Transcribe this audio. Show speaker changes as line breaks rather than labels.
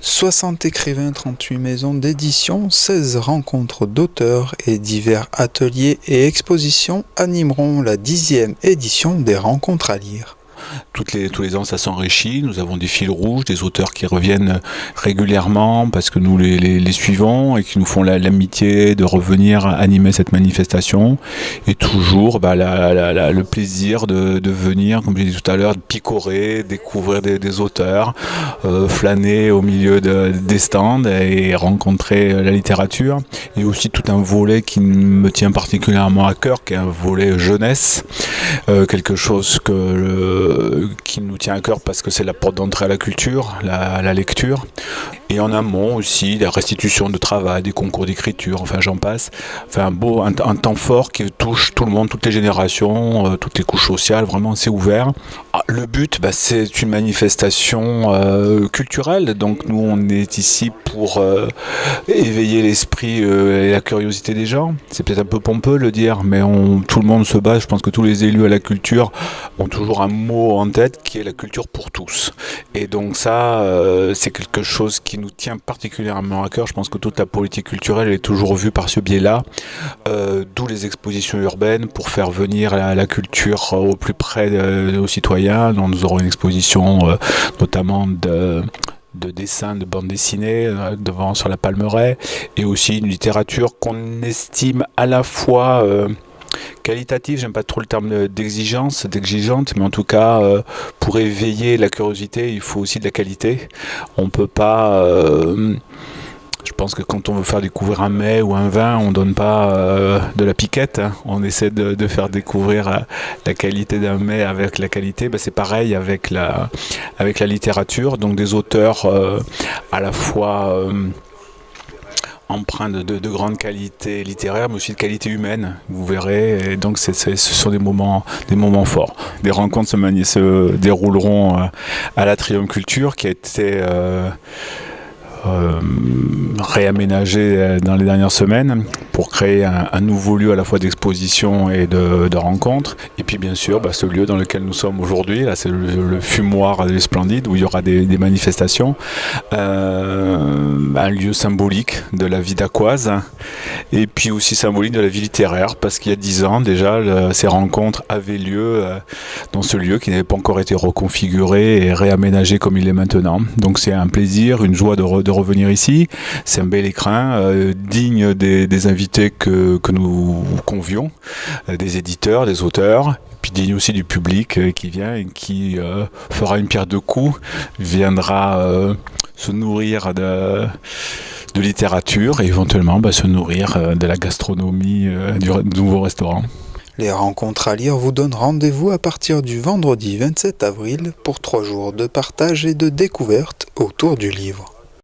60 écrivains, 38 maisons d'édition, 16 rencontres d'auteurs et divers ateliers et expositions animeront la 10e édition des rencontres à lire.
Tous les ans, ça s'enrichit. Nous avons des fils rouges, des auteurs qui reviennent régulièrement parce que nous les suivons et qui nous font l'amitié de revenir animer cette manifestation. Et toujours le plaisir de venir, comme j'ai dit tout à l'heure, de picorer, découvrir des auteurs, flâner au milieu des stands et rencontrer la littérature. Et aussi tout un volet qui me tient particulièrement à cœur, qui est un volet jeunesse, quelque chose qui nous tient à cœur parce que c'est la porte d'entrée à la culture, la lecture. Et en amont aussi, la restitution de travail, des concours d'écriture, enfin j'en passe. Enfin un temps fort qui touche tout le monde, toutes les générations, toutes les couches sociales, vraiment c'est ouvert. Le but, c'est une manifestation culturelle, donc nous on est ici pour éveiller l'esprit et la curiosité des gens. C'est peut-être un peu pompeux de le dire, mais tout le monde se bat, je pense que tous les élus à la culture ont toujours un mot en tête qui est la culture pour tous. Et donc ça, c'est quelque chose qui nous tient particulièrement à cœur. Je pense que toute la politique culturelle est toujours vue par ce biais-là, d'où les expositions urbaines pour faire venir la culture au plus près aux citoyens. Donc, nous aurons une exposition notamment de dessins, de bandes dessinées devant sur la Palmeraie, et aussi une littérature qu'on estime à la fois qualitative, j'aime pas trop le terme d'exigeante, mais en tout cas pour éveiller la curiosité il faut aussi de la qualité. On peut pas je pense que quand on veut faire découvrir un mets ou un vin, on donne pas de la piquette, hein. On essaie de faire découvrir la qualité d'un mets avec la qualité. C'est pareil avec la littérature, donc des auteurs à la fois empreint de grande qualité littéraire, mais aussi de qualité humaine, vous verrez. Et donc ce sont des moments forts. Des rencontres se dérouleront à l'Atrium Culture, qui a été réaménagé dans les dernières semaines pour créer un nouveau lieu à la fois d'exposition et de rencontre. Et puis bien sûr ce lieu dans lequel nous sommes aujourd'hui, là c'est le fumoir des Splendides, où il y aura des manifestations, un lieu symbolique de la vie d'Aquoise et puis aussi symbolique de la vie littéraire, parce qu'il y a 10 ans déjà ces rencontres avaient lieu dans ce lieu qui n'avait pas encore été reconfiguré et réaménagé comme il est maintenant. Donc c'est un plaisir, une joie de revenir ici. C'est un bel écrin digne des invités que nous convions, des éditeurs, des auteurs, puis digne aussi du public qui vient et qui fera une pierre deux coups, viendra se nourrir de littérature et éventuellement se nourrir de la gastronomie du nouveau restaurant.
Les rencontres à lire vous donnent rendez-vous à partir du vendredi 27 avril pour 3 jours de partage et de découverte autour du livre.